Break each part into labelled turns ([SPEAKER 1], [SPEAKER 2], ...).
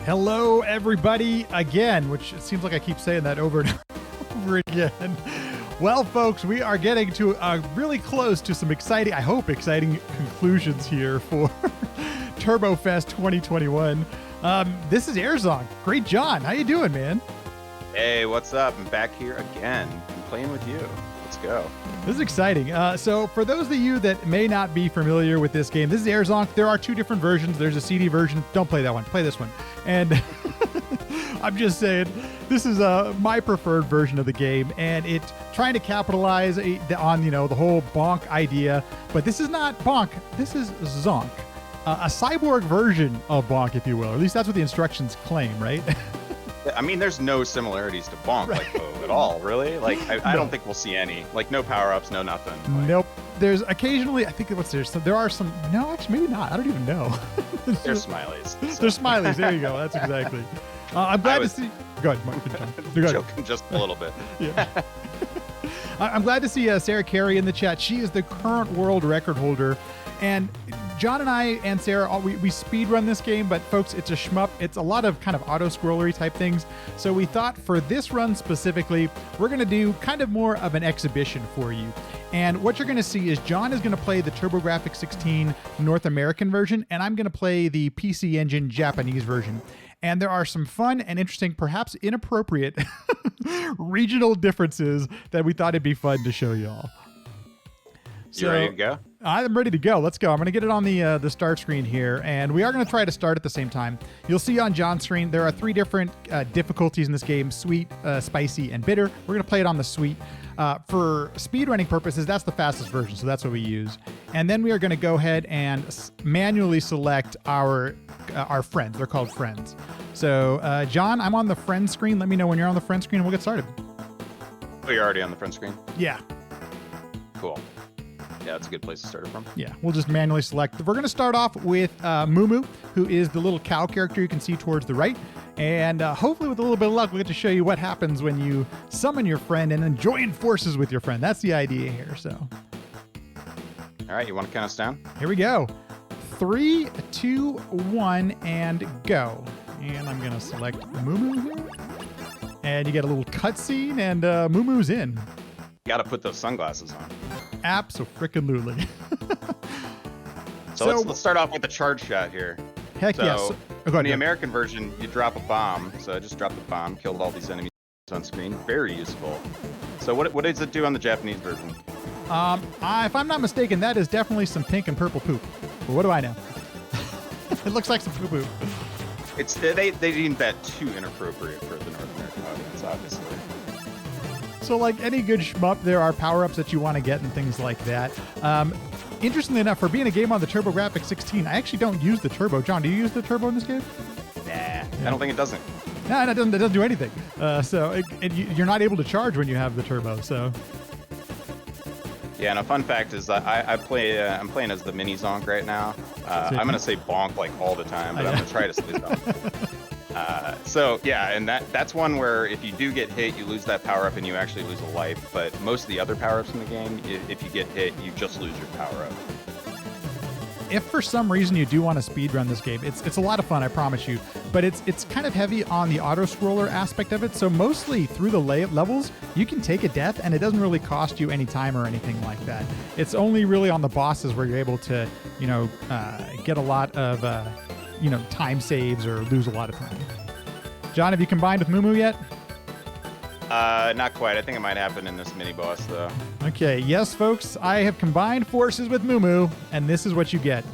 [SPEAKER 1] Hello, everybody, again, which it seems like I keep saying that over and over again. Well, folks, we are getting to really close to some exciting, I hope, exciting conclusions here for Turbofest 2021. This is Zonk. greatjhon. How you doing, man?
[SPEAKER 2] Hey, what's up? I'm back here again. I'm playing with you. Let's go.
[SPEAKER 1] This is exciting. So for those of you that may not be familiar with this game, this is Zonk. There are two different versions. There's a CD version. Don't play that one. Play this one. And I'm just saying, this is my preferred version of the game, and it's trying to capitalize on, the whole bonk idea. But this is not bonk. This is Zonk. A cyborg version of bonk, if you will. Or at least that's what the instructions claim, right?
[SPEAKER 2] I mean, there's no similarities to bonk at all, really. Like, I don't think we'll see any. Like, no power-ups, no nothing. Like,
[SPEAKER 1] nope. There's occasionally, I think there are some, no, actually, maybe not. I don't even know.
[SPEAKER 2] There's smileys. So.
[SPEAKER 1] There's smileys. There you go. That's exactly. I'm glad to see. Go ahead, Mark. Go ahead.
[SPEAKER 2] Joking just a little bit.
[SPEAKER 1] Yeah. I'm glad to see Sarah Carey in the chat. She is the current world record holder. And John and I and Sarah, we speed run this game, but folks, it's a shmup. It's a lot of kind of auto-scrollery type things. So we thought for this run specifically, we're going to do kind of more of an exhibition for you. And what you're going to see is John is going to play the TurboGrafx 16 North American version, and I'm going to play the PC Engine Japanese version. And there are some fun and interesting, perhaps inappropriate regional differences that we thought it'd be fun to show y'all.
[SPEAKER 2] You ready to go?
[SPEAKER 1] I'm ready to go. Let's go. I'm going to get it on the start screen here, and we are going to try to start at the same time. You'll see on John's screen there are three different difficulties in this game: sweet, spicy, and bitter. We're going to play it on the sweet. For speedrunning purposes, that's the fastest version, so that's what we use. And then we are going to go ahead and manually select our friends. They're called friends. So, John, I'm on the friend screen. Let me know when you're on the friend screen, and we'll get started.
[SPEAKER 2] Oh, you're already on the front screen?
[SPEAKER 1] Yeah.
[SPEAKER 2] Cool. Yeah, that's a good place to start it from.
[SPEAKER 1] Yeah, we'll just manually select. We're going to start off with Mumu, who is the little cow character you can see towards the right. And hopefully with a little bit of luck, we'll get to show you what happens when you summon your friend and then join forces with your friend. That's the idea here, so.
[SPEAKER 2] All right, you want to count us down?
[SPEAKER 1] Here we go. 3, 2, 1, and go. And I'm going to select Mumu here. And you get a little cutscene, and Mumu's in.
[SPEAKER 2] Got to put those sunglasses on.
[SPEAKER 1] Abso-frickin-lutely.
[SPEAKER 2] So let's start off with the charge shot here.
[SPEAKER 1] Heck yes.
[SPEAKER 2] So in the American version, you drop a bomb. So I just dropped the bomb, killed all these enemies on screen. Very useful. So what does it do on the Japanese version?
[SPEAKER 1] If I'm not mistaken, that is definitely some pink and purple poop. But what do I know? It looks like some poo-poo.
[SPEAKER 2] They deemed that too inappropriate for the North American audience, obviously.
[SPEAKER 1] So like any good shmup, there are power-ups that you want to get and things like that. Interestingly enough, for being a game on the TurboGrafx 16, I actually don't use the turbo. John, do you use the turbo in this game?
[SPEAKER 2] Nah, yeah. I don't think it doesn't.
[SPEAKER 1] No, it doesn't do anything. You're not able to charge when you have the turbo, so...
[SPEAKER 2] Yeah, and a fun fact is I'm playing as the mini Zonk right now. I'm going to say bonk like all the time, but I'm going to try to say Zonk. So yeah, and that's one where if you do get hit, you lose that power up and you actually lose a life. But most of the other power ups in the game, if you get hit, you just lose your power up.
[SPEAKER 1] If for some reason you do want to speedrun this game, it's a lot of fun, I promise you. But it's kind of heavy on the auto-scroller aspect of it. So mostly through the levels, you can take a death and it doesn't really cost you any time or anything like that. It's only really on the bosses where you're able to, get a lot of, time saves or lose a lot of time. John, have you combined with Mumu yet?
[SPEAKER 2] Not quite. I think it might happen in this mini boss, though.
[SPEAKER 1] Okay, yes, folks, I have combined forces with Mumu, and this is what you get.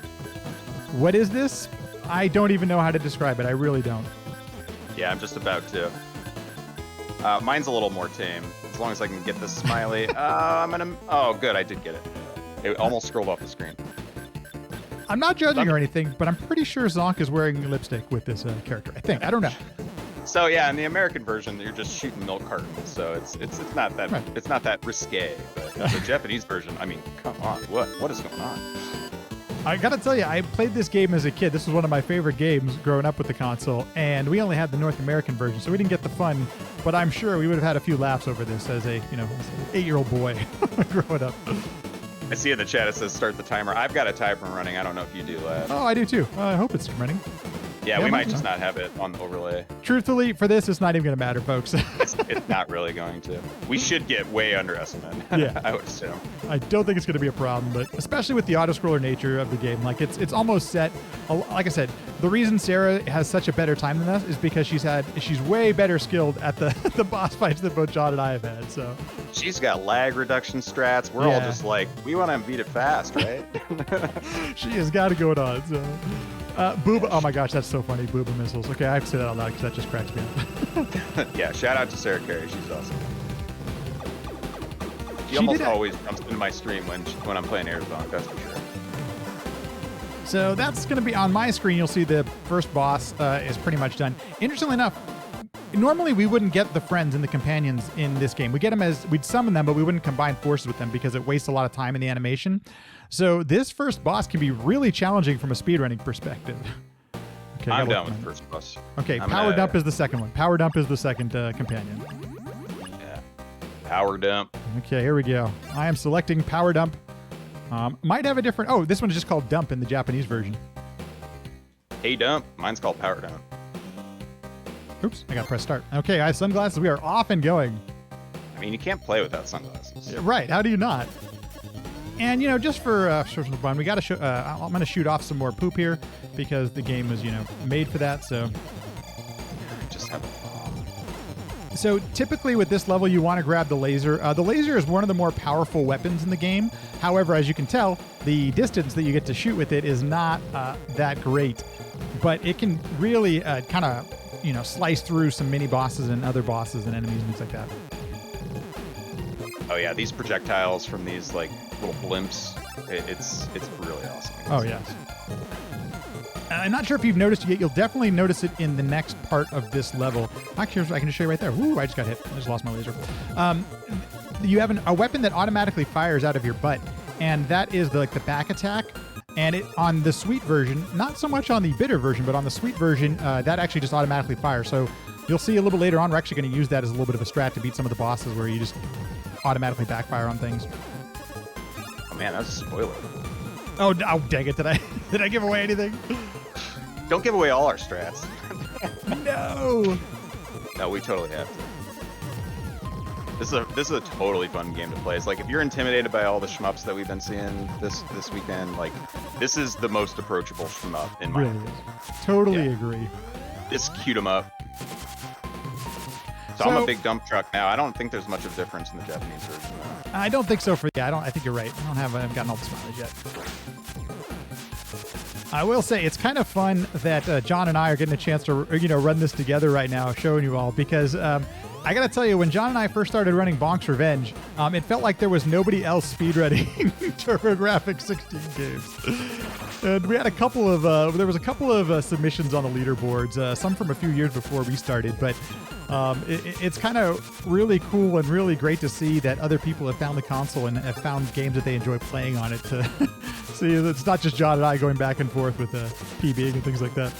[SPEAKER 1] What is this? I don't even know how to describe it. I really don't.
[SPEAKER 2] Yeah, I'm just about to. Mine's a little more tame. As long as I can get this smiley. Oh, good, I did get it. It almost scrolled off the screen.
[SPEAKER 1] I'm not judging or anything, but I'm pretty sure Zonk is wearing lipstick with this character. I think. I don't know.
[SPEAKER 2] So yeah, in the American version, you're just shooting milk cartons, so it's not that it's not that risque. But the Japanese version, I mean, come on, what is going on?
[SPEAKER 1] I gotta tell you, I played this game as a kid. This was one of my favorite games growing up with the console, and we only had the North American version, so we didn't get the fun. But I'm sure we would have had a few laughs over this as a 8-year-old boy growing up.
[SPEAKER 2] I see in the chat it says start the timer. I've got a timer running. I don't know if you do, lad.
[SPEAKER 1] Oh, I do too. I hope it's running.
[SPEAKER 2] Yeah, we might just not have it on the overlay.
[SPEAKER 1] Truthfully, for this, it's not even going to matter, folks.
[SPEAKER 2] It's not really going to. We should get way underestimated.
[SPEAKER 1] Yeah.
[SPEAKER 2] I would assume.
[SPEAKER 1] I don't think it's going to be a problem, but especially with the auto-scroller nature of the game, like it's almost set. Like I said, the reason Sarah has such a better time than us is because she's way better skilled at the boss fights than both John and I have had. So
[SPEAKER 2] she's got lag reduction strats. We're all just like, we want to beat it fast, right?
[SPEAKER 1] She has got it going on. So. Booba, oh my gosh, that's so funny. Booba missiles. Okay, I have to say that out loud because that just cracks me up.
[SPEAKER 2] Yeah, shout out to Sarah Carey. She's awesome. She almost always comes into my stream when I'm playing Zonk, that's for sure.
[SPEAKER 1] So that's going to be on my screen. You'll see the first boss is pretty much done. Interestingly enough, normally we wouldn't get the friends and the companions in this game. We get them we'd summon them, but we wouldn't combine forces with them because it wastes a lot of time in the animation. So this first boss can be really challenging from a speedrunning perspective. Okay,
[SPEAKER 2] I'm down with the first boss.
[SPEAKER 1] Okay, Power Dump is the second one. Power Dump is the second companion.
[SPEAKER 2] Yeah. Power Dump.
[SPEAKER 1] Okay, here we go. I am selecting Power Dump. Might have a different... Oh, this one is just called Dump in the Japanese version.
[SPEAKER 2] Hey, Dump. Mine's called Power Dump.
[SPEAKER 1] Oops, I got to press start. Okay, I have sunglasses. We are off and going.
[SPEAKER 2] I mean, you can't play without sunglasses.
[SPEAKER 1] Yeah, right, how do you not? And, just for some fun, we got to show... I'm going to shoot off some more poop here because the game was, made for that, so...
[SPEAKER 2] Just have...
[SPEAKER 1] So typically with this level, you want to grab the laser. The laser is one of the more powerful weapons in the game. However, as you can tell, the distance that you get to shoot with it is not that great. But it can really kind of, slice through some mini bosses and other bosses and enemies and things like that.
[SPEAKER 2] Oh yeah, these projectiles from these like little blimps, it's really awesome.
[SPEAKER 1] Oh yeah. I'm not sure if you've noticed it yet. You'll definitely notice it in the next part of this level. Actually, I can just show you right there. Woo, I just got hit. I just lost my laser. You have a weapon that automatically fires out of your butt, and that is the back attack. And it on the sweet version, not so much on the bitter version, but on the sweet version, that actually just automatically fires. So you'll see a little bit later on, we're actually going to use that as a little bit of a strat to beat some of the bosses where you just automatically backfire on things.
[SPEAKER 2] Oh man, that's a spoiler.
[SPEAKER 1] Oh dang it! Did I give away anything?
[SPEAKER 2] Don't give away all our strats.
[SPEAKER 1] No.
[SPEAKER 2] No, we totally have to. This is a totally fun game to play. It's like if you're intimidated by all the shmups that we've been seeing this weekend, like this is the most approachable shmup in my opinion. Totally
[SPEAKER 1] agree.
[SPEAKER 2] Just cute 'em up. So I'm a big dump truck now. I don't think there's much of a difference in the Japanese version.
[SPEAKER 1] I don't think so. I think you're right. I haven't gotten all the smileys yet. I will say it's kind of fun that John and I are getting a chance to run this together right now, showing you all, because I gotta tell you, when John and I first started running Bonk's Revenge, it felt like there was nobody else speedrunning TurboGrafx 16 games. And we had a couple of submissions on the leaderboards, some from a few years before we started, but it's kind of really cool and really great to see that other people have found the console and have found games that they enjoy playing on it. To see it's not just John and I going back and forth with PBing and things like that.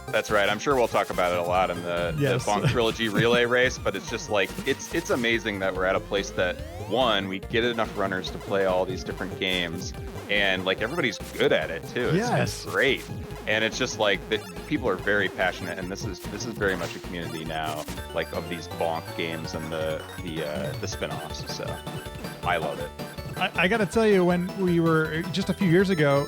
[SPEAKER 2] That's right. I'm sure we'll talk about it a lot in the Bonk Trilogy relay race, but it's just like, it's amazing that we're at a place that, one, we get enough runners to play all these different games, and like everybody's good at it too. It's great. And it's just like that people are very passionate, and this is very much a community now, like of these Bonk games and the spin-offs. So I love it.
[SPEAKER 1] I got to tell you, when we were just a few years ago,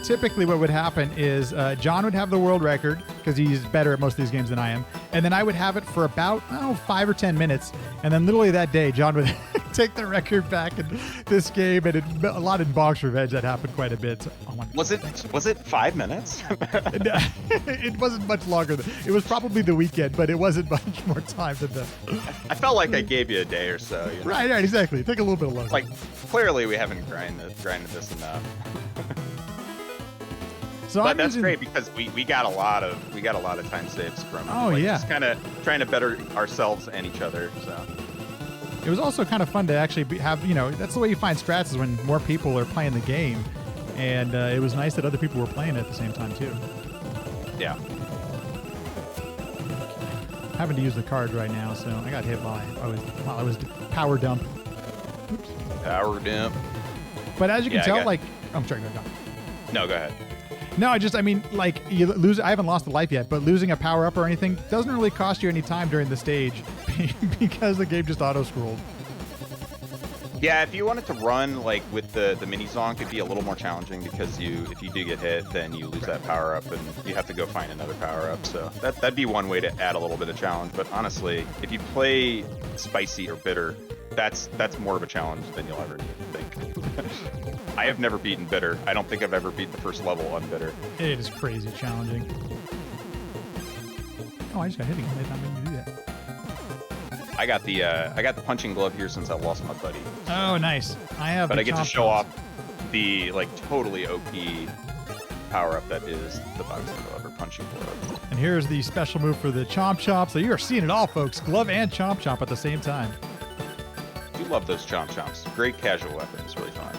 [SPEAKER 1] typically what would happen is John would have the world record because he's better at most of these games than I am. And then I would have it for about 5 or 10 minutes. And then literally that day, John would take the record back in this game. And a lot in Bonk's Revenge, that happened quite a bit. So,
[SPEAKER 2] was it 5 minutes?
[SPEAKER 1] It wasn't much longer. It was probably the weekend, but it wasn't much more time than that.
[SPEAKER 2] I felt like I gave you a day or so.
[SPEAKER 1] Right, exactly. Take a little bit longer.
[SPEAKER 2] Like, clearly we haven't grinded this enough.
[SPEAKER 1] So
[SPEAKER 2] but that's great because we got a lot of time saves from just kind of trying to better ourselves and each other. So
[SPEAKER 1] it was also kind of fun to actually have that's the way you find strats, is when more people are playing the game, and it was nice that other people were playing it at the same time too.
[SPEAKER 2] Yeah.
[SPEAKER 1] I'm having to use the card right now, so I got hit while I was power dump. Oops.
[SPEAKER 2] Power dump.
[SPEAKER 1] But as you can tell, I'm sorry, go on.
[SPEAKER 2] No, go ahead.
[SPEAKER 1] No, I mean, like, you lose. I haven't lost a life yet, but losing a power up or anything doesn't really cost you any time during the stage because the game just auto scrolled.
[SPEAKER 2] Yeah, if you wanted to run like with the mini Zonk, it'd be a little more challenging because if you do get hit, then you lose that power up and you have to go find another power up. So that'd be one way to add a little bit of challenge. But honestly, if you play spicy or bitter, that's more of a challenge than you'll ever think. I have never beaten bitter. I don't think I've ever beat the first level on bitter.
[SPEAKER 1] It is crazy challenging. Oh, I just got hit again. They not mean to do that.
[SPEAKER 2] I got the punching glove here since I lost my buddy.
[SPEAKER 1] Oh, nice.
[SPEAKER 2] But I get to show off the like totally OP power up that is the boxing glove or punching glove.
[SPEAKER 1] And here's the special move for the Chomp Chomp. So you are seeing it all, folks. Glove and Chomp Chomp at the same time.
[SPEAKER 2] I do love those Chomp Chomps. Great casual weapon. It's really fun.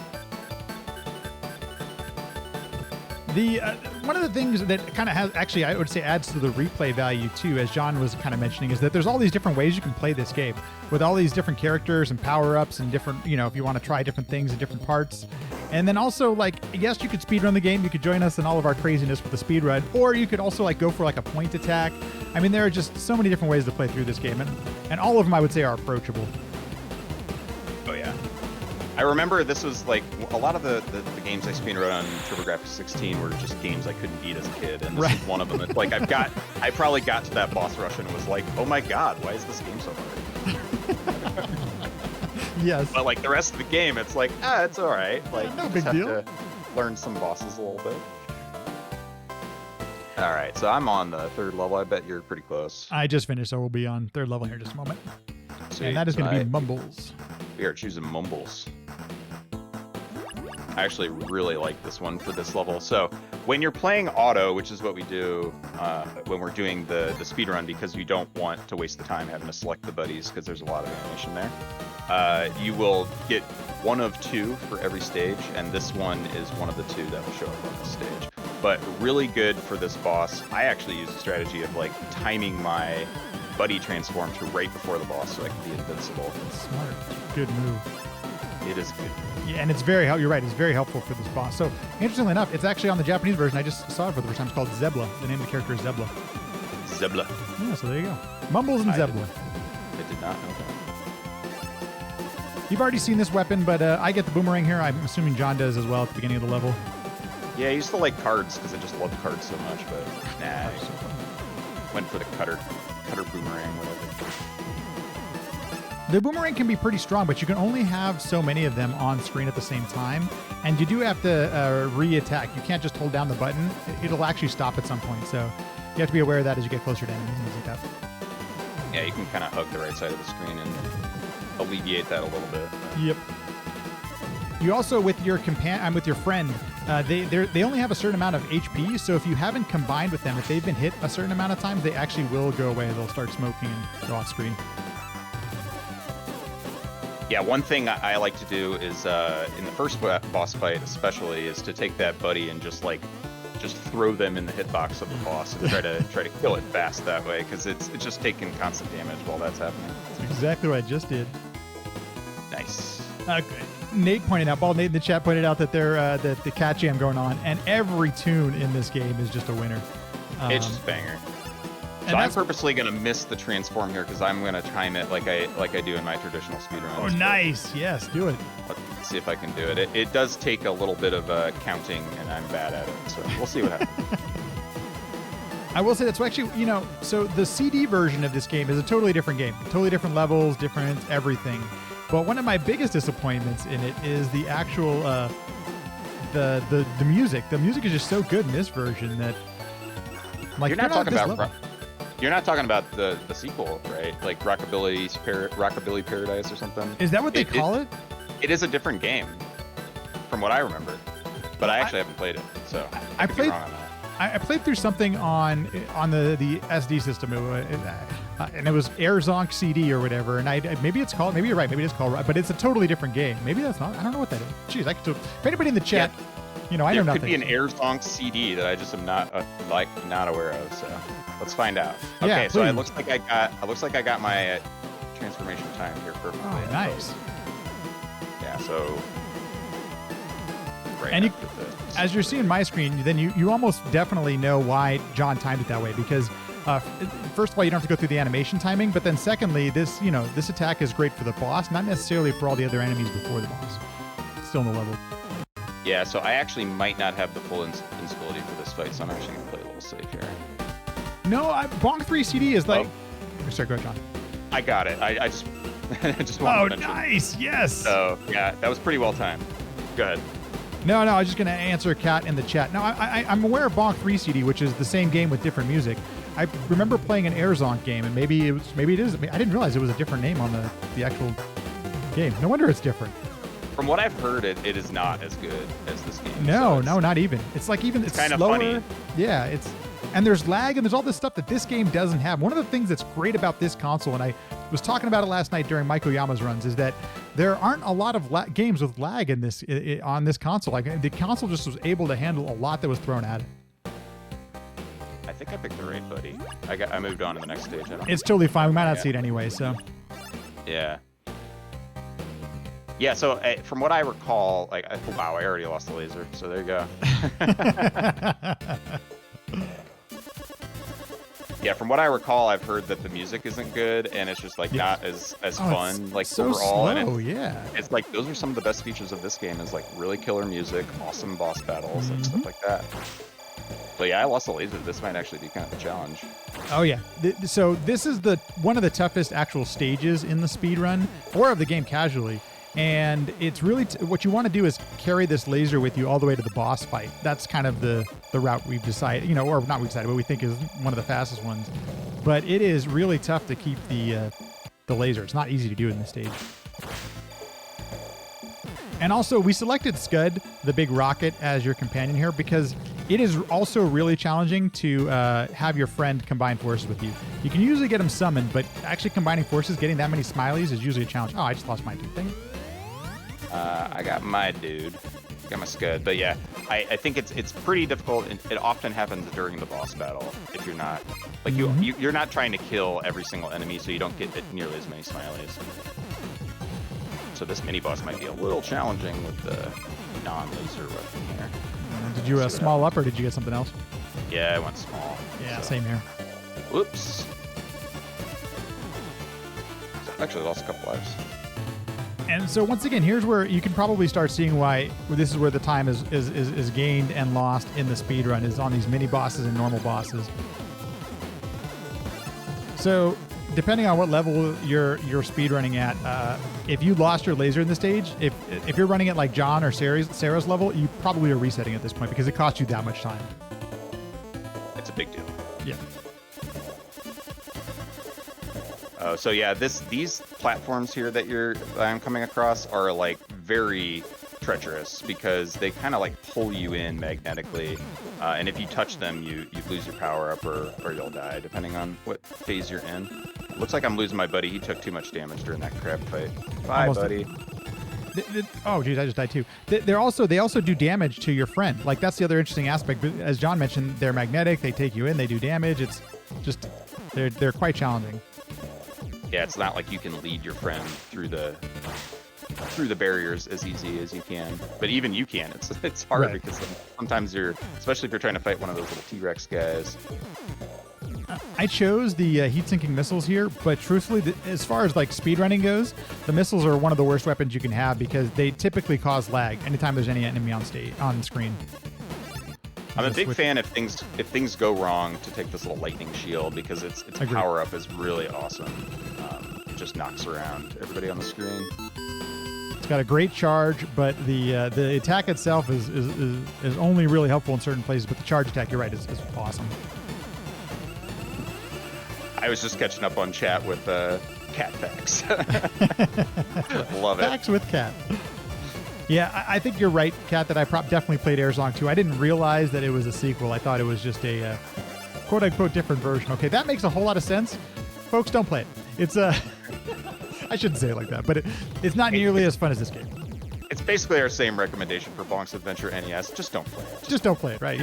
[SPEAKER 1] One of the things that kind of has, actually, I would say adds to the replay value too, as John was kind of mentioning, is that there's all these different ways you can play this game with all these different characters and power-ups and different, if you want to try different things in different parts. And then also, like, yes, you could speedrun the game. You could join us in all of our craziness with the speedrun, or you could also like go for like a point attack. I mean, there are just so many different ways to play through this game, and all of them I would say are approachable.
[SPEAKER 2] Oh yeah. I remember this was like a lot of the games I speedrun on TurboGrafx 16 were just games I couldn't beat as a kid, and this is one of them. It's like I probably got to that boss rush and was like, oh my god, why is this game so hard?
[SPEAKER 1] Yes.
[SPEAKER 2] But like the rest of the game, it's like, it's all right. Like,
[SPEAKER 1] no
[SPEAKER 2] you
[SPEAKER 1] big
[SPEAKER 2] just
[SPEAKER 1] deal.
[SPEAKER 2] have to learn some bosses a little bit. All right, so I'm on the 3rd level. I bet you're pretty close.
[SPEAKER 1] I just finished, so we'll be on 3rd level here in just a moment.
[SPEAKER 2] Sweet.
[SPEAKER 1] And that is going to be Mumbles.
[SPEAKER 2] We are choosing Mumbles. I actually really like this one for this level. So when you're playing auto, which is what we do when we're doing the speedrun, because you don't want to waste the time having to select the buddies because there's a lot of animation there, you will get one of 2 for every stage, and this one is one of the 2 that will show up on the stage. But really good for this boss. I actually use the strategy of like timing my buddy transform to right before the boss so I can be invincible.
[SPEAKER 1] Smart. Good move.
[SPEAKER 2] It is good.
[SPEAKER 1] Yeah, and it's very you're right, it's very helpful for this boss. So interestingly enough, it's actually on the Japanese version. I just saw it for the first time. It's called Zebla. The name of the character is Zebla.
[SPEAKER 2] Zebla.
[SPEAKER 1] Yeah, so there you go. Mumbles and Zebla.
[SPEAKER 2] I did not know that.
[SPEAKER 1] You've already seen this weapon, but I get the boomerang here. I'm assuming John does as well at the beginning of the level.
[SPEAKER 2] Yeah, I used to like cards because I just love cards so much, but nah, I went for the cutter boomerang, whatever.
[SPEAKER 1] The boomerang can be pretty strong, but you can only have so many of them on screen at the same time, and you do have to re-attack. You can't just hold down the button. It'll actually stop at some point, so you have to be aware of that as you get closer to enemies and things like that.
[SPEAKER 2] Yeah, you can kind of hug the right side of the screen and alleviate that a little bit.
[SPEAKER 1] Yep. You also, with your with your friend, they only have a certain amount of HP, so if you haven't combined with them, if they've been hit a certain amount of times, they actually will go away. They'll start smoking and go off screen.
[SPEAKER 2] Yeah, one thing I like to do is in the first boss fight, especially, is to take that buddy and just throw them in the hitbox of the boss and try to kill it fast that way, because it's just taking constant damage while that's happening.
[SPEAKER 1] That's exactly what I just did.
[SPEAKER 2] Nice.
[SPEAKER 1] Nate pointed out, Bald Nate in the chat pointed out that the cat jam going on, and every tune in this game is just a winner.
[SPEAKER 2] It's just banger. So I'm purposely going to miss the transform here because I'm going to time it like I do in my traditional speedruns.
[SPEAKER 1] Oh, nice. Yes, do it.
[SPEAKER 2] Let's see if I can do it. It does take a little bit of counting, and I'm bad at it. So we'll see what happens.
[SPEAKER 1] I will say that. So actually, so the CD version of this game is a totally different game. Totally different levels, different everything. But one of my biggest disappointments in it is the actual the music. The music is just so good in this version that
[SPEAKER 2] you're not talking about. You're not talking about the sequel, right? Like Rockabilly Paradise or something?
[SPEAKER 1] Is that what they call it?
[SPEAKER 2] It is a different game, from what I remember. But I actually haven't played it, so I could be wrong on that.
[SPEAKER 1] I played through something on the SD system, and it was Air Zonk CD or whatever. And maybe it's called. Maybe you're right. Maybe it's called. But it's a totally different game. Maybe that's not. I don't know what that is. Jeez, if anybody in the chat. I know nothing.
[SPEAKER 2] There could be an Air Zonk CD that I just am not aware of. So let's find out. Okay,
[SPEAKER 1] yeah,
[SPEAKER 2] so it looks like I got my transformation time here perfectly.
[SPEAKER 1] Oh, nice.
[SPEAKER 2] Yeah. So right.
[SPEAKER 1] And as you're seeing my screen, then you almost definitely know why John timed it that way, because first of all, you don't have to go through the animation timing, but then secondly, this attack is great for the boss, not necessarily for all the other enemies before the boss. It's still in the level.
[SPEAKER 2] Yeah, so I actually might not have the full instability for this fight, so I'm actually going to play a little safe here.
[SPEAKER 1] No, Bonk 3 CD is like...
[SPEAKER 2] Oh.
[SPEAKER 1] Sorry, go ahead, John.
[SPEAKER 2] I got it. I just, I just wanted to mention.
[SPEAKER 1] Oh, nice! Yes!
[SPEAKER 2] So, yeah, that was pretty well timed. Go ahead.
[SPEAKER 1] No, I was just going to answer Kat in the chat. No, I'm aware of Bonk 3 CD, which is the same game with different music. I remember playing an Air Zonk game, and maybe it is. I didn't realize it was a different name on the actual game. No wonder it's different.
[SPEAKER 2] From what I've heard, it is not as good as this game.
[SPEAKER 1] No, not even. It's like it's
[SPEAKER 2] kind of
[SPEAKER 1] slower.
[SPEAKER 2] funny.
[SPEAKER 1] Yeah, and there's lag and there's all this stuff that this game doesn't have. One of the things that's great about this console, and I was talking about it last night during Mike Oyama's runs, is that there aren't a lot of games with lag in this on this console. Like the console just was able to handle a lot that was thrown at it.
[SPEAKER 2] I think I picked the right buddy. I moved on to the next stage.
[SPEAKER 1] It's totally fine. We might not see it anyway. So.
[SPEAKER 2] Yeah. Yeah, so from what I recall, wow, I already lost the laser, so there you go. Yeah, from what I recall, I've heard that the music isn't good, and it's just not as fun, like
[SPEAKER 1] so
[SPEAKER 2] overall.
[SPEAKER 1] Slow,
[SPEAKER 2] and it's like those are some of the best features of this game, is like really killer music, awesome boss battles, and stuff like that. So yeah, I lost the laser. This might actually be kind of a challenge.
[SPEAKER 1] Oh yeah. So this is one of the toughest actual stages in the speedrun, or of the game casually. And it's really what you want to do is carry this laser with you all the way to the boss fight. That's kind of the route we've decided, or not we've decided, but we think is one of the fastest ones. But it is really tough to keep the laser. It's not easy to do in this stage. And also, we selected Scud, the big rocket, as your companion here because it is also really challenging to have your friend combine forces with you. You can usually get them summoned, but actually combining forces, getting that many smileys is usually a challenge. Oh, I just lost my dude thing.
[SPEAKER 2] I got my dude. Got my Scud. But yeah, I think it's pretty difficult. It often happens during the boss battle if you're not like you're not trying to kill every single enemy, so you don't get nearly as many smileys. So this mini boss might be a little challenging with the non-laser weapon here.
[SPEAKER 1] Did you small up or did you get something else?
[SPEAKER 2] Yeah, I went small.
[SPEAKER 1] Yeah, same here.
[SPEAKER 2] Whoops. Actually, lost a couple lives.
[SPEAKER 1] And so once again, here's where you can probably start seeing why this is where the time is gained and lost in the speedrun, is on these mini bosses and normal bosses. So depending on what level you're speedrunning at, if you lost your laser in the stage, if you're running it like John or Sarah's level, you probably are resetting at this point because it costs you that much time.
[SPEAKER 2] It's a big deal.
[SPEAKER 1] Yeah.
[SPEAKER 2] So yeah, these platforms here that I'm coming across are like very treacherous because they kind of like pull you in magnetically, and if you touch them, you lose your power up or you'll die depending on what phase you're in. Looks like I'm losing my buddy. He took too much damage during that crab fight. Bye, buddy.
[SPEAKER 1] Oh, geez, I just died too. They also do damage to your friend. Like that's the other interesting aspect. As John mentioned, they're magnetic. They take you in. They do damage. It's just they're quite challenging.
[SPEAKER 2] Yeah, it's not like you can lead your friend through the barriers as easy as you can. But even you can. It's hard
[SPEAKER 1] right.
[SPEAKER 2] Because sometimes especially if you're trying to fight one of those little T-Rex guys.
[SPEAKER 1] I chose the heat-sinking missiles here, but truthfully, as far as like speedrunning goes, the missiles are one of the worst weapons you can have because they typically cause lag anytime there's any enemy on screen.
[SPEAKER 2] I'm a big fan if things go wrong to take this little lightning shield because its power up is really awesome. It just knocks around everybody on the screen.
[SPEAKER 1] It's got a great charge, but the attack itself is only really helpful in certain places. But the charge attack, you're right, is awesome.
[SPEAKER 2] I was just catching up on chat with cat facts. Love it.
[SPEAKER 1] Facts with cat. Yeah, I think you're right, Kat, that I definitely played Air Zonk 2. I didn't realize that it was a sequel. I thought it was just a quote-unquote different version. Okay, that makes a whole lot of sense. Folks, don't play it. It's I shouldn't say it like that, but it's not nearly as fun as this game.
[SPEAKER 2] It's basically our same recommendation for Bonk's Adventure NES. Just don't play it.
[SPEAKER 1] Just don't play it, right?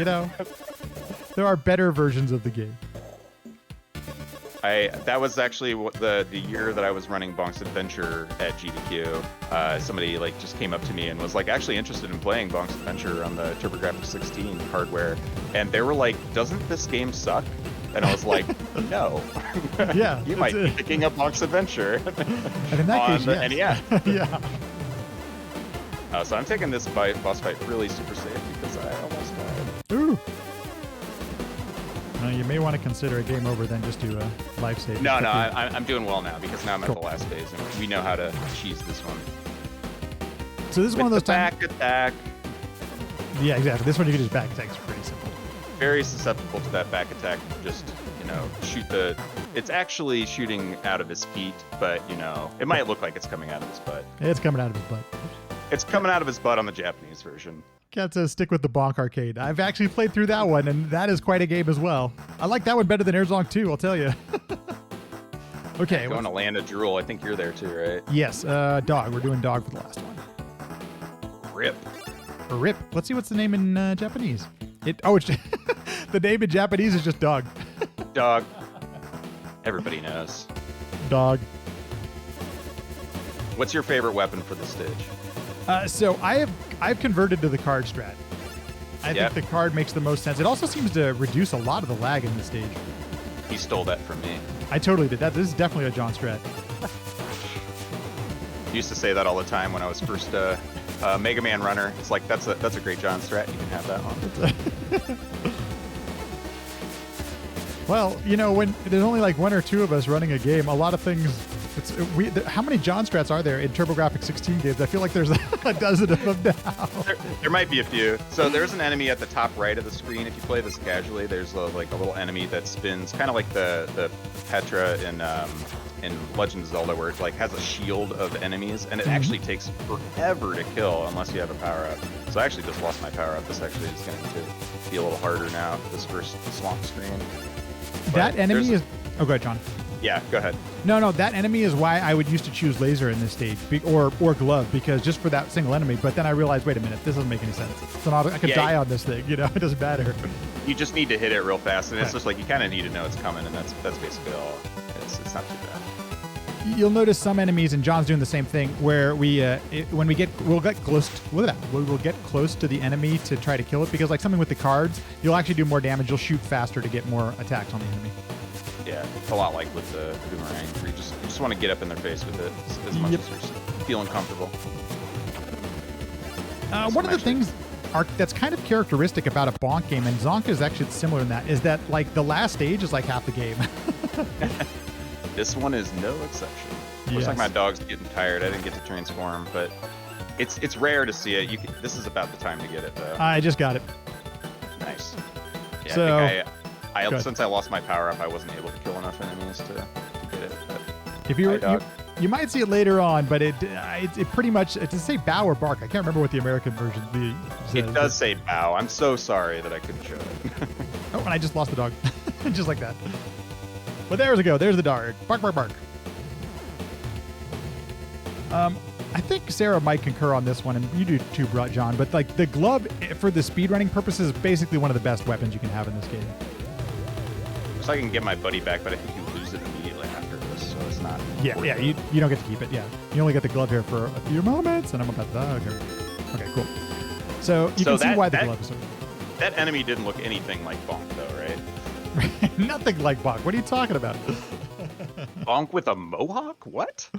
[SPEAKER 1] There are better versions of the game.
[SPEAKER 2] That was actually the year that I was running Bonk's Adventure at GDQ. Somebody like just came up to me and was like actually interested in playing Bonk's Adventure on the TurboGrafx 16 hardware, and they were like, "Doesn't this game suck?" And I was like, "No."
[SPEAKER 1] Yeah,
[SPEAKER 2] you might be picking up Bonk's Adventure
[SPEAKER 1] and in that
[SPEAKER 2] on
[SPEAKER 1] case,
[SPEAKER 2] the
[SPEAKER 1] yes.
[SPEAKER 2] NES.
[SPEAKER 1] Yeah.
[SPEAKER 2] So I'm taking this boss fight really super safe because I almost died.
[SPEAKER 1] Ooh. You may want to consider a game over then just do a life save.
[SPEAKER 2] No, I'm doing well now because now I'm at the last phase and we know how to cheese this one.
[SPEAKER 1] So this is one of those times.
[SPEAKER 2] Back attack.
[SPEAKER 1] Yeah, exactly. This one you can just back attack. It's pretty simple.
[SPEAKER 2] Very susceptible to that back attack. Just shoot the. It's actually shooting out of his feet, but it might look like it's coming out of his butt.
[SPEAKER 1] It's coming out of his butt.
[SPEAKER 2] It's coming out of his butt on the Japanese version.
[SPEAKER 1] Cat says stick with the Bonk arcade. I've actually played through that one, and that is quite a game as well. I like that one better than Air Zonk 2, I'll tell you. Okay.
[SPEAKER 2] Going to land a drool. I think you're there too, right?
[SPEAKER 1] Yes. Dog. We're doing dog for the last one.
[SPEAKER 2] Rip.
[SPEAKER 1] Rip. Let's see what's the name in Japanese. It's the name in Japanese is just dog.
[SPEAKER 2] Dog. Everybody knows.
[SPEAKER 1] Dog.
[SPEAKER 2] What's your favorite weapon for this stage?
[SPEAKER 1] So I've converted to the card strat. I think the card makes the most sense. It also seems to reduce a lot of the lag in this stage.
[SPEAKER 2] He stole that from me.
[SPEAKER 1] I totally did that. This is definitely a John strat.
[SPEAKER 2] Used to say that all the time when I was first Mega Man runner. It's like that's a greatjhon strat. You can have that one.
[SPEAKER 1] Well, when there's only like one or two of us running a game, a lot of things. How many John strats are there in TurboGrafx 16 games? I feel like there's a dozen of them now.
[SPEAKER 2] There might be a few. So there's an enemy at the top right of the screen. If you play this casually, there's a little enemy that spins, kind of like the Petra in Legend of Zelda, where it has a shield of enemies, and it actually takes forever to kill unless you have a power up. So I actually just lost my power up. This actually is going to be a little harder now. This first swamp screen.
[SPEAKER 1] That enemy is. Oh, go ahead, John.
[SPEAKER 2] Yeah, go ahead.
[SPEAKER 1] No, that enemy is why I would used to choose laser in this stage, or glove, because just for that single enemy. But then I realized, wait a minute, this doesn't make any sense. So now I could die on this thing. It doesn't matter.
[SPEAKER 2] You just need to hit it real fast, and it's just like you kind of need to know it's coming, and that's basically all. It's not too bad.
[SPEAKER 1] You'll notice some enemies, and John's doing the same thing, where we'll get close to the enemy to try to kill it, because like something with the cards, you'll actually do more damage. You'll shoot faster to get more attacks on the enemy.
[SPEAKER 2] Yeah, it's a lot like with the boomerang, where you just want to get up in their face with it as much as you're feeling comfortable.
[SPEAKER 1] One of the things that's kind of characteristic about a Bonk game, and Zonk is actually similar in that, is that like the last stage is like half the game.
[SPEAKER 2] This one is no exception. Looks like my dog's getting tired. I didn't get to transform, but it's rare to see it. This is about the time to get it, though.
[SPEAKER 1] I just got it.
[SPEAKER 2] Nice. Yeah,
[SPEAKER 1] so,
[SPEAKER 2] I think since I lost my power up, I wasn't able to kill enough enemies to get it. But
[SPEAKER 1] if you might see it later on, but it pretty much, it does say bow or bark. I can't remember what the American version says.
[SPEAKER 2] It does say bow. I'm so sorry that I couldn't show it.
[SPEAKER 1] Oh, and I just lost the dog. Just like that. But there's the dog. Bark, bark, bark. I think Sarah might concur on this one, and you do too, John. But like the glove, for the speedrunning purposes, is basically one of the best weapons you can have in this game.
[SPEAKER 2] So I can get my buddy back, but I think you lose it immediately after this, so it's not.
[SPEAKER 1] Yeah, you don't get to keep it. Yeah, you only get the glove here for a few moments, and I'm about the dog. Okay, cool. So you can see why the glove is.
[SPEAKER 2] That enemy didn't look anything like Bonk, though, right?
[SPEAKER 1] Nothing like Bonk. What are you talking about?
[SPEAKER 2] Bonk with a mohawk? What?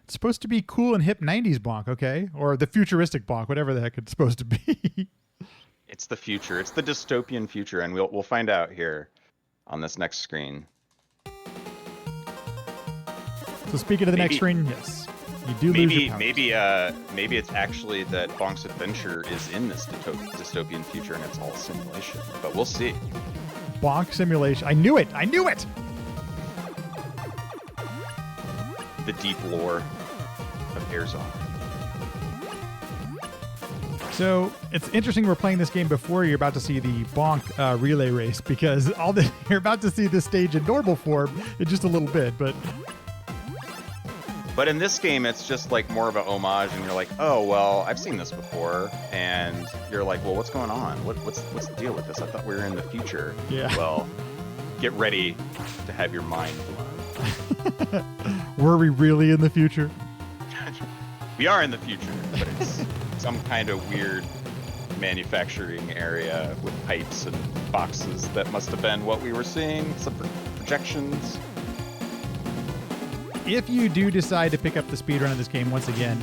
[SPEAKER 1] It's supposed to be cool and hip 90s Bonk, okay? Or the futuristic Bonk, whatever the heck it's supposed to be.
[SPEAKER 2] It's the future. It's the dystopian future, and we'll find out here on this next screen.
[SPEAKER 1] So speaking of the next screen, yes. You do lose your powers.
[SPEAKER 2] Maybe it's actually that Bonk's Adventure is in this dystopian future and it's all simulation. But we'll see.
[SPEAKER 1] Bonk simulation. I knew it.
[SPEAKER 2] The deep lore of Air Zonk.
[SPEAKER 1] So it's interesting we're playing this game before you're about to see the Bonk relay race, because you're about to see this stage in normal form in just a little bit,
[SPEAKER 2] But in this game, it's just like more of an homage, and you're like, oh, well, I've seen this before. And you're like, well, what's going on? What's the deal with this? I thought we were in the future.
[SPEAKER 1] Yeah.
[SPEAKER 2] Well, get ready to have your mind blown.
[SPEAKER 1] Were we really in the future?
[SPEAKER 2] We are in the future, but it's some kind of weird manufacturing area with pipes and boxes. That must have been what we were seeing. Some projections.
[SPEAKER 1] If you do decide to pick up the speedrun of this game once again,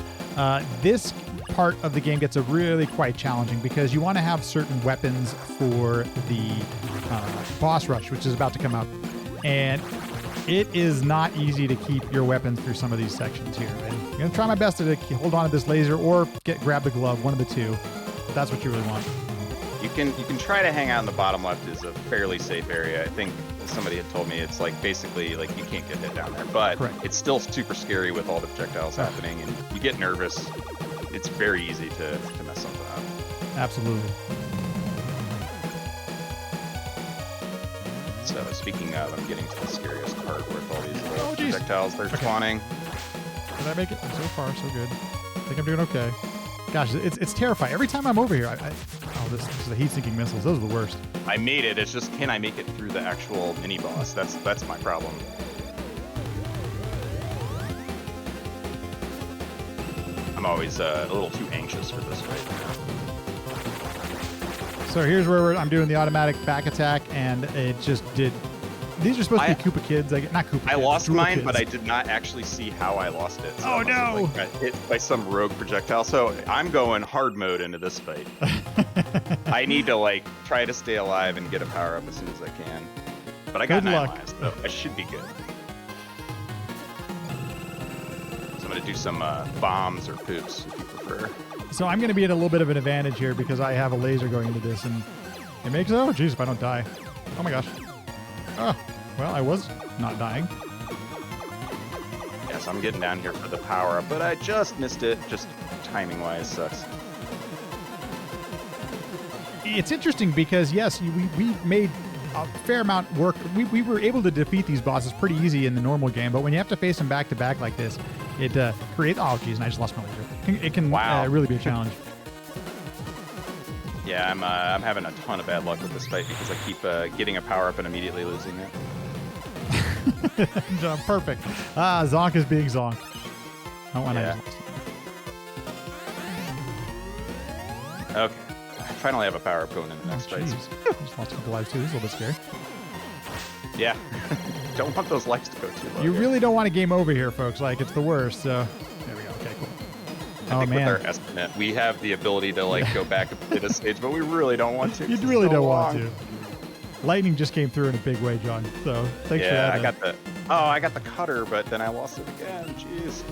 [SPEAKER 1] this part of the game gets really quite challenging because you want to have certain weapons for the boss rush, which is about to come up. And it is not easy to keep your weapons through some of these sections here. I'm going to try my best to hold on to this laser or grab the glove, one of the two. But that's what you really want.
[SPEAKER 2] You can try to hang out in the bottom left is a fairly safe area. I think somebody had told me it's like basically like you can't get hit down there, but
[SPEAKER 1] Correct.
[SPEAKER 2] It's still super scary with all the projectiles happening, and you get nervous. It's very easy to mess something up.
[SPEAKER 1] Absolutely.
[SPEAKER 2] So speaking of, I'm getting to the scariest part with all these little
[SPEAKER 1] Oh, geez.
[SPEAKER 2] projectiles they're spawning.
[SPEAKER 1] Did I make it? So far, so good. I think I'm doing okay. Gosh, it's terrifying. Every time I'm over here, this is the heat-sinking missiles. Those are the worst.
[SPEAKER 2] I made it. It's just, can I make it through the actual mini boss? That's my problem. I'm always a little too anxious for this right now.
[SPEAKER 1] So here's where I'm doing the automatic back attack, and it just did. These are supposed to be Koopa kids. Not Koopa kids.
[SPEAKER 2] I lost mine,
[SPEAKER 1] kids.
[SPEAKER 2] but I did not actually see how I lost it. So
[SPEAKER 1] Oh,
[SPEAKER 2] I must have,
[SPEAKER 1] no!
[SPEAKER 2] got hit by some rogue projectile. So I'm going hard mode into this fight. I need to try to stay alive and get a power up as soon as I can. But I got
[SPEAKER 1] Good
[SPEAKER 2] 9
[SPEAKER 1] luck.
[SPEAKER 2] lives, so I should be good. So I'm gonna do some bombs or poops if you prefer.
[SPEAKER 1] So I'm going to be at a little bit of an advantage here because I have a laser going into this, and it makes geez, if I don't die. Oh my gosh. Oh, well, I was not dying.
[SPEAKER 2] Yes, I'm getting down here for the power up, but I just missed it. Just timing wise sucks.
[SPEAKER 1] It's interesting because, yes, we made a fair amount work. We were able to defeat these bosses pretty easy in the normal game, but when you have to face them back to back like this, it creates. Oh, geez, and I just lost my laser. It can really be a challenge.
[SPEAKER 2] Yeah, I'm having a ton of bad luck with this fight because I keep getting a power up and immediately losing it.
[SPEAKER 1] Perfect. Zonk is being Zonk. Oh, and
[SPEAKER 2] Yeah. Okay. I finally have a power up going in the next fight.
[SPEAKER 1] Jeez. Just lost a couple lives too. This is a little bit scary.
[SPEAKER 2] Yeah. Don't want those lights to go too low.
[SPEAKER 1] You
[SPEAKER 2] here.
[SPEAKER 1] really don't want a game over here, folks. It's the worst. So there we go. Okay, cool.
[SPEAKER 2] I think with our estimate, we have the ability to go back and play this stage, but we really don't want to.
[SPEAKER 1] You really don't want to. Lightning just came through in a big way, John. So thanks for that.
[SPEAKER 2] I got the cutter, but then I lost it again. Jeez.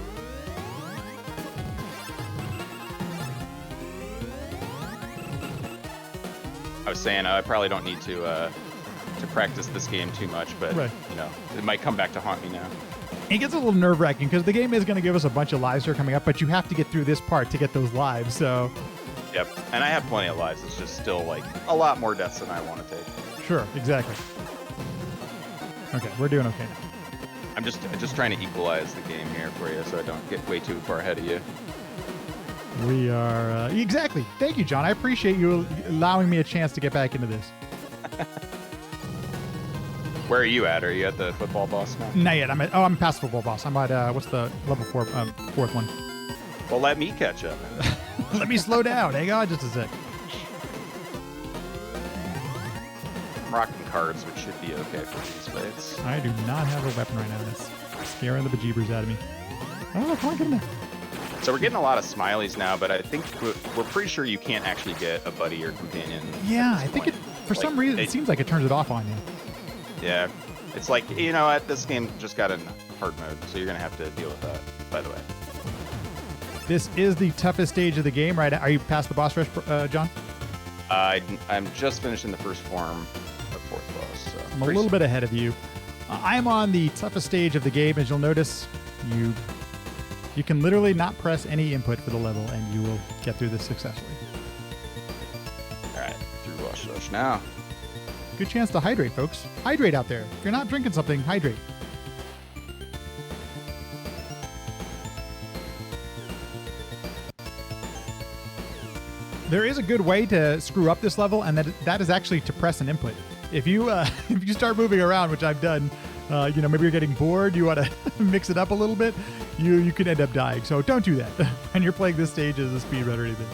[SPEAKER 2] I was saying I probably don't need to practice this game too much, but
[SPEAKER 1] Right.
[SPEAKER 2] it might come back to haunt me now.
[SPEAKER 1] It gets a little nerve-wracking because the game is going to give us a bunch of lives here coming up, but you have to get through this part to get those lives. So
[SPEAKER 2] Yep, and I have plenty of lives. It's just still a lot more deaths than I want to take.
[SPEAKER 1] sure, exactly. Okay, we're doing okay now.
[SPEAKER 2] I'm just trying to equalize the game here for you, so I don't get way too far ahead of you.
[SPEAKER 1] We are exactly. Thank you, John. I appreciate you allowing me a chance to get back into this.
[SPEAKER 2] Where are you at? Are you at the football boss now?
[SPEAKER 1] Not yet. I'm past football boss. I'm at what's the level 4, fourth one.
[SPEAKER 2] Well, let me catch up.
[SPEAKER 1] Let me slow down. Hang on just a sec.
[SPEAKER 2] I'm rocking cards, which should be okay for these fights.
[SPEAKER 1] I do not have a weapon right now. That's scaring the bejeebers out of me. Oh, come on, get in there.
[SPEAKER 2] So we're getting a lot of smileys now, but I think we're pretty sure you can't actually get a buddy or companion.
[SPEAKER 1] Yeah, I think for some reason it seems like it turns it off on you.
[SPEAKER 2] Yeah, it's like, what, this game just got in hard mode, so you're going to have to deal with that, by the way.
[SPEAKER 1] This is the toughest stage of the game, right? Are you past the boss rush, John?
[SPEAKER 2] I'm just finishing the first form of fourth boss. So
[SPEAKER 1] I'm a little bit ahead of you. I'm on the toughest stage of the game. As you'll notice, you can literally not press any input for the level, and you will get through this successfully.
[SPEAKER 2] All right, through Rush Rush now.
[SPEAKER 1] Good chance to hydrate, folks. Hydrate out there. If you're not drinking something, hydrate. There is a good way to screw up this level, and that is actually to press an input. if you if you start moving around, which I've done, maybe you're getting bored, you want to mix it up a little bit, you could end up dying. So don't do that when you're playing this stage as a speedrun or anything.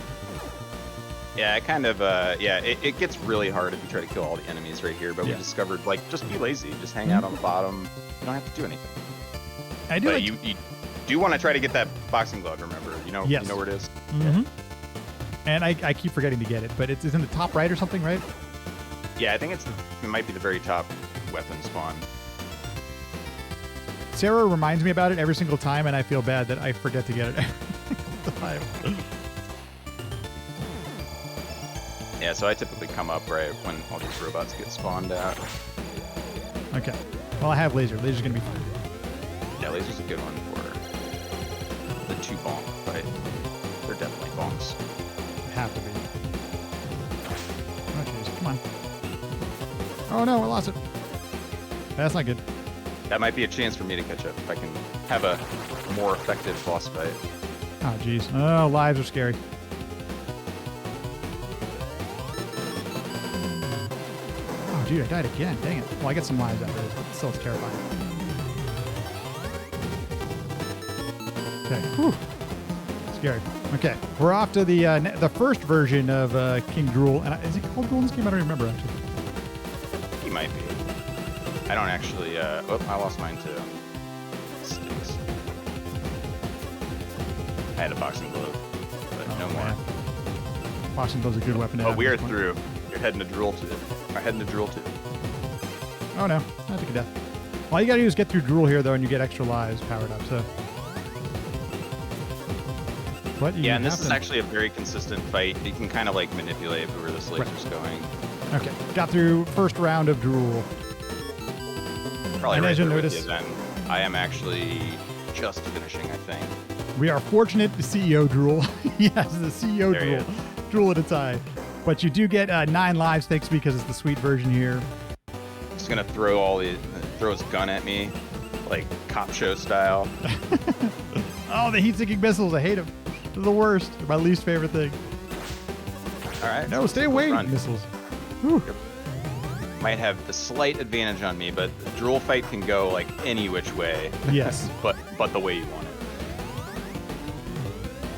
[SPEAKER 2] Yeah, it kind of, it gets really hard if you try to kill all the enemies right here, but we discovered, like, just be lazy. Just hang out on the bottom. You don't have to do anything.
[SPEAKER 1] I do.
[SPEAKER 2] But you do want to try to get that boxing glove, remember? You know where it is?
[SPEAKER 1] Mm-hmm. And I keep forgetting to get it, but it's in the top right or something, right?
[SPEAKER 2] Yeah, I think it might be the very top weapon spawn.
[SPEAKER 1] Sarah reminds me about it every single time, and I feel bad that I forget to get it every time.
[SPEAKER 2] Yeah, so I typically come up right when all these robots get spawned out.
[SPEAKER 1] Okay. Well, I have laser. Laser's going to be fine.
[SPEAKER 2] Yeah, laser's a good one for the 2 bonk fight. They're definitely bonks.
[SPEAKER 1] Have to be. Oh, jeez. Come on. Oh, no, I lost it. That's not good.
[SPEAKER 2] That might be a chance for me to catch up if I can have a more effective boss fight.
[SPEAKER 1] Oh, jeez. Oh, lives are scary. Oh, dude, I died again. Dang it. Well, I get some lives after this, but still it's terrifying. Okay. Whew. Scary. Okay. We're off to the first version of King Drool. And is it called Drool in this game? I don't remember, actually.
[SPEAKER 2] He might be. I don't actually, I lost mine too. Stinks. I had a boxing glove, but no more.
[SPEAKER 1] Boxing glove's a good weapon to have.
[SPEAKER 2] Oh, we are through. You're heading to Drool 2. Or heading to Drool 2.
[SPEAKER 1] Oh no, I took a death. All you gotta do is get through Drool here, though, and you get extra lives powered up, so. But
[SPEAKER 2] yeah, and this is actually a very consistent fight. You can kind of like manipulate where this laser's going.
[SPEAKER 1] Okay, got through first round of Drool.
[SPEAKER 2] Probably
[SPEAKER 1] and
[SPEAKER 2] right
[SPEAKER 1] as you'll
[SPEAKER 2] there
[SPEAKER 1] notice,
[SPEAKER 2] with you then. I am actually just finishing, I think.
[SPEAKER 1] We are fortunate the CEO Drool. Yes, the CEO Drool. Drool at a tie. But you do get 9 lives, thanks because it's the sweet version here.
[SPEAKER 2] Just gonna throw his gun at me, like cop show style.
[SPEAKER 1] Oh, the heat-seeking missiles! I hate them. They're the worst. They're my least favorite thing.
[SPEAKER 2] All right.
[SPEAKER 1] No, stay away, missiles. Whew.
[SPEAKER 2] Yep. Might have the slight advantage on me, but the Drool fight can go like any which way.
[SPEAKER 1] Yes.
[SPEAKER 2] but the way you want it.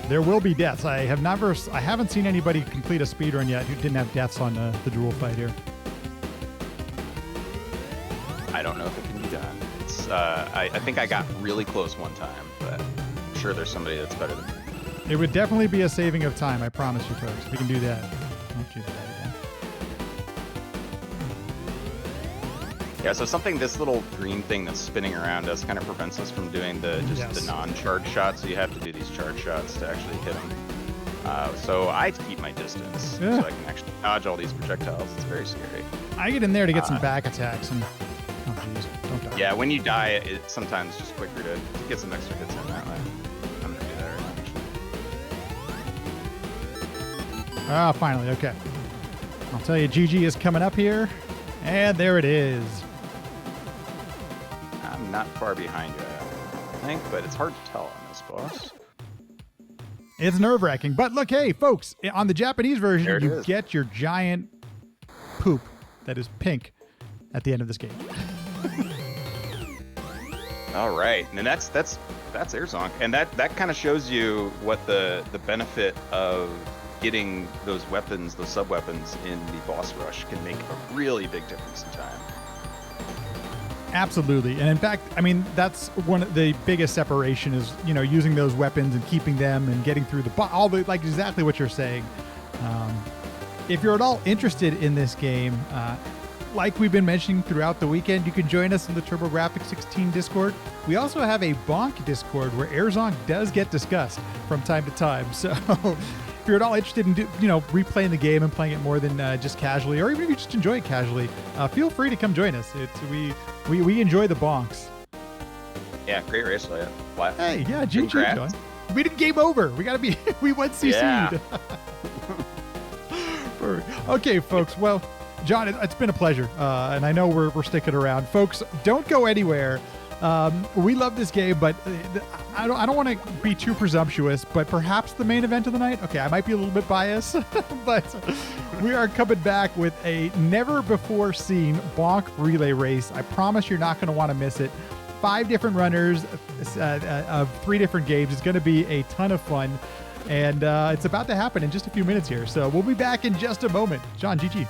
[SPEAKER 1] There will be deaths. I haven't seen anybody complete a speedrun yet who didn't have deaths on the Drool fight here.
[SPEAKER 2] I don't know if it can be done. It's, I think I got really close one time, but I'm sure there's somebody that's better than me.
[SPEAKER 1] It would definitely be a saving of time, I promise you, folks. We can do that. Oh, jeez, again.
[SPEAKER 2] Yeah, so this little green thing that's spinning around us kind of prevents us from doing the non-charge shots. So you have to do these charge shots to actually hit them. So I keep my distance so I can actually dodge all these projectiles. It's very scary.
[SPEAKER 1] I get in there to get some back attacks and oh jeez, don't die.
[SPEAKER 2] Yeah, when you die, it's sometimes just quicker to get some extra hits in that way. I'm gonna do that right now, actually.
[SPEAKER 1] Ah, finally, okay. I'll tell you, GG is coming up here, and there it is.
[SPEAKER 2] I'm not far behind you, I think, but it's hard to tell on this boss.
[SPEAKER 1] It's nerve-wracking, but look, hey, folks, on the Japanese version, you get your giant poop that is pink at the end of this game.
[SPEAKER 2] All right, and that's Air Zonk, and that kind of shows you what the benefit of getting those weapons, those sub-weapons in the boss rush can make a really big difference in time.
[SPEAKER 1] Absolutely. And in fact, I mean, that's one of the biggest separation is, using those weapons and keeping them and getting through like exactly what you're saying. If you're at all interested in this game, like we've been mentioning throughout the weekend, you can join us in the TurboGrafx-16 Discord. We also have a Bonk Discord where Air Zonk does get discussed from time to time. So if you're at all interested in, replaying the game and playing it more than just casually, or even if you just enjoy it casually, feel free to come join us. We enjoy the bonks.
[SPEAKER 2] Yeah, great race. Yeah.
[SPEAKER 1] Hey, yeah, GG, John. We didn't game over. We went CC'd.
[SPEAKER 2] Yeah.
[SPEAKER 1] Okay, folks. Well, John, it's been a pleasure, and I know we're sticking around. Folks, don't go anywhere. We love this game, but I don't want to be too presumptuous, but perhaps the main event of the night. Okay, I might be a little bit biased, but we are coming back with a never before seen bonk relay race. I promise you're not going to want to miss it. 5 different runners of 3 different games. It's going to be a ton of fun, and it's about to happen in just a few minutes here. So we'll be back in just a moment. John, GG.